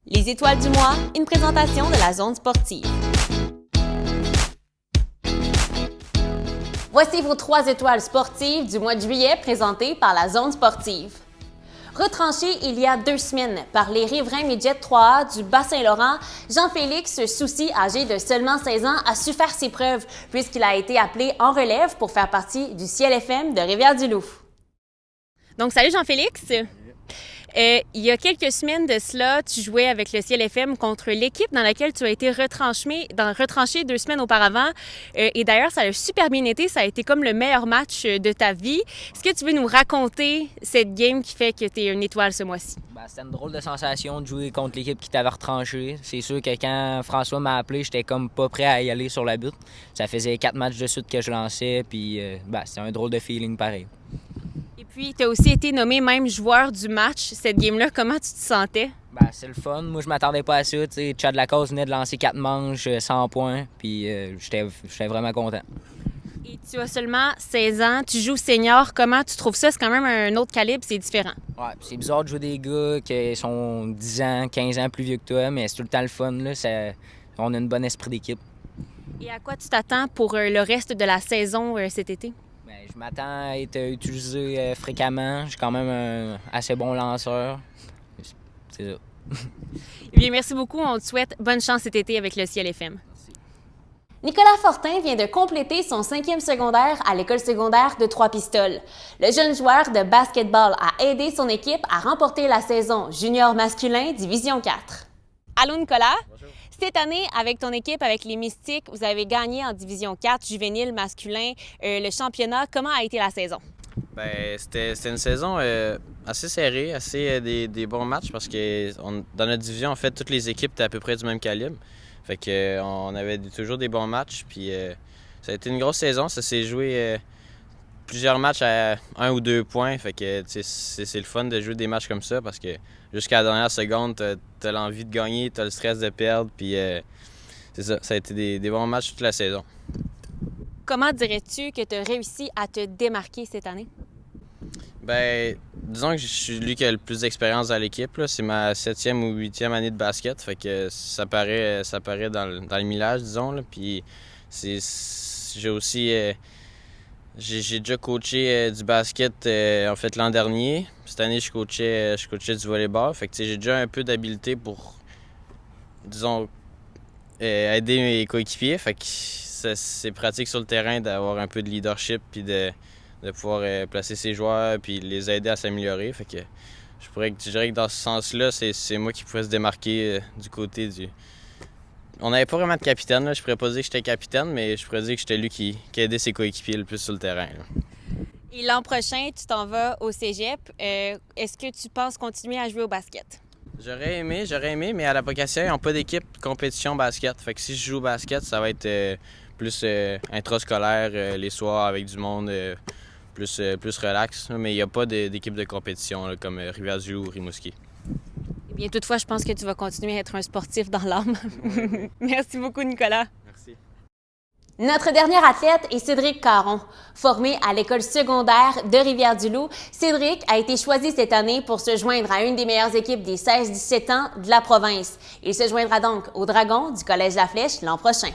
Les étoiles du mois, une présentation de la zone sportive. Voici vos 3 étoiles sportives du mois de juillet présentées par la zone sportive. Retranché il y a 2 semaines par les riverains Midget 3A du Bas-Saint-Laurent, Jean-Félix Soucy, âgé de seulement 16 ans, a su faire ses preuves puisqu'il a été appelé en relève pour faire partie du Ciel FM de Rivière-du-Loup. Donc, salut Jean-Félix! Il y a quelques semaines de cela, tu jouais avec le Ciel FM contre l'équipe dans laquelle tu as été retranché 2 semaines auparavant. Et d'ailleurs, ça a super bien été. Ça a été comme le meilleur match de ta vie. Est-ce que tu veux nous raconter cette game qui fait que tu es une étoile ce mois-ci? C'était une drôle de sensation de jouer contre l'équipe qui t'avait retranché. C'est sûr que quand François m'a appelé, j'étais comme pas prêt à y aller sur la butte. Ça faisait 4 matchs de suite que je lançais, puis c'était un drôle de feeling pareil. Et puis, tu as aussi été nommé même joueur du match, cette game-là. Comment tu te sentais? C'est le fun. Moi, je m'attendais pas à ça. Chad Lacasse venait de lancer 4 manches, 100 points, puis j'étais vraiment content. Et tu as seulement 16 ans, tu joues senior. Comment tu trouves ça? C'est quand même un autre calibre, c'est différent. Ouais, c'est bizarre de jouer des gars qui sont 10 ans, 15 ans plus vieux que toi, mais c'est tout le temps le fun. Là. On a un bon esprit d'équipe. Et à quoi tu t'attends pour le reste de la saison cet été? Je m'attends à être utilisé fréquemment. J'ai quand même un assez bon lanceur. C'est ça. Eh bien, merci beaucoup. On te souhaite bonne chance cet été avec le Ciel FM. Merci. Nicolas Fortin vient de compléter son 5e secondaire à l'école secondaire de Trois-Pistoles. Le jeune joueur de basketball a aidé son équipe à remporter la saison junior masculin Division 4. Allô Nicolas? Bonjour. Cette année, avec ton équipe, avec les Mystiques, vous avez gagné en Division 4 juvénile masculin le championnat. Comment a été la saison? C'était une saison assez serrée, assez des bons matchs parce que dans notre division, en fait, toutes les équipes étaient à peu près du même calibre. Fait que on avait toujours des bons matchs. Puis ça a été une grosse saison. Ça s'est joué plusieurs matchs à 1 ou 2 points. Fait que c'est le fun de jouer des matchs comme ça parce que jusqu'à la dernière seconde, t'as l'envie de gagner, t'as le stress de perdre. Puis c'est ça. Ça a été des bons matchs toute la saison. Comment dirais-tu que tu as réussi à te démarquer cette année? Disons que je suis lui qui a le plus d'expérience dans l'équipe. C'est ma 7e ou 8e année de basket. Fait que ça paraît dans le millage, disons. Là. Puis j'ai aussi... j'ai déjà coaché du basket en fait l'an dernier. Cette année, je coachais du volleyball. Fait que j'ai déjà un peu d'habileté pour, disons, aider mes coéquipiers. Fait que c'est pratique sur le terrain d'avoir un peu de leadership puis de pouvoir placer ses joueurs puis les aider à s'améliorer. Fait que je dirais que dans ce sens-là, c'est moi qui pourrais se démarquer du côté du... On n'avait pas vraiment de capitaine, là. Je pourrais pas dire que j'étais capitaine, mais je pourrais dire que j'étais lui qui aidait ses coéquipiers le plus sur le terrain. Là. Et l'an prochain, tu t'en vas au cégep. Est-ce que tu penses continuer à jouer au basket? J'aurais aimé, mais à la Pocassia, ils n'ont pas d'équipe de compétition basket. Fait que si je joue au basket, ça va être plus intrascolaire les soirs avec du monde plus relax. Mais il n'y a pas d'équipe de compétition là, comme Rivière-du-Loup ou Rimouski. Eh bien, toutefois, je pense que tu vas continuer à être un sportif dans l'âme. Merci beaucoup, Nicolas. Merci. Notre dernier athlète est Cédric Caron. Formé à l'école secondaire de Rivière-du-Loup, Cédric a été choisi cette année pour se joindre à une des meilleures équipes des 16-17 ans de la province. Il se joindra donc aux Dragons du Collège La Flèche l'an prochain.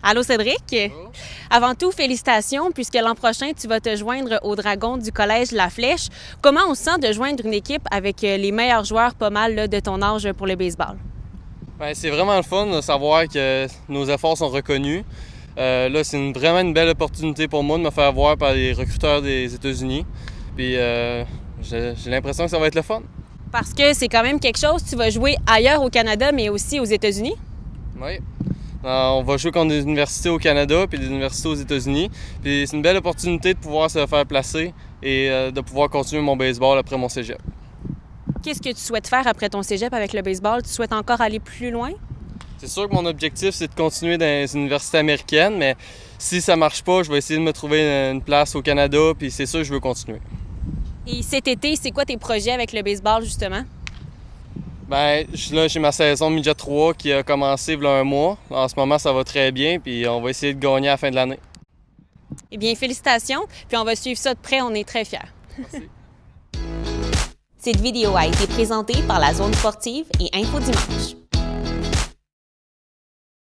Allô Cédric? Bonjour. Avant tout, félicitations, puisque l'an prochain, tu vas te joindre aux Dragons du Collège La Flèche. Comment on se sent de joindre une équipe avec les meilleurs joueurs pas mal là, de ton âge pour le baseball? C'est vraiment le fun de savoir que nos efforts sont reconnus. Là, c'est vraiment une belle opportunité pour moi de me faire voir par les recruteurs des États-Unis. Puis j'ai l'impression que ça va être le fun. Parce que c'est quand même quelque chose, tu vas jouer ailleurs au Canada, mais aussi aux États-Unis? Oui. On va jouer contre des universités au Canada puis des universités aux États-Unis. Puis c'est une belle opportunité de pouvoir se faire placer et de pouvoir continuer mon baseball après mon cégep. Qu'est-ce que tu souhaites faire après ton cégep avec le baseball? Tu souhaites encore aller plus loin? C'est sûr que mon objectif, c'est de continuer dans les universités américaines, mais si ça marche pas, je vais essayer de me trouver une place au Canada, puis c'est sûr que je veux continuer. Et cet été, c'est quoi tes projets avec le baseball, justement? Là, j'ai ma saison Midget 3 qui a commencé il y a un mois. En ce moment, ça va très bien, puis on va essayer de gagner à la fin de l'année. Eh bien, félicitations, puis on va suivre ça de près, on est très fiers. Merci. Cette vidéo a été présentée par la Zone sportive et Info Dimanche.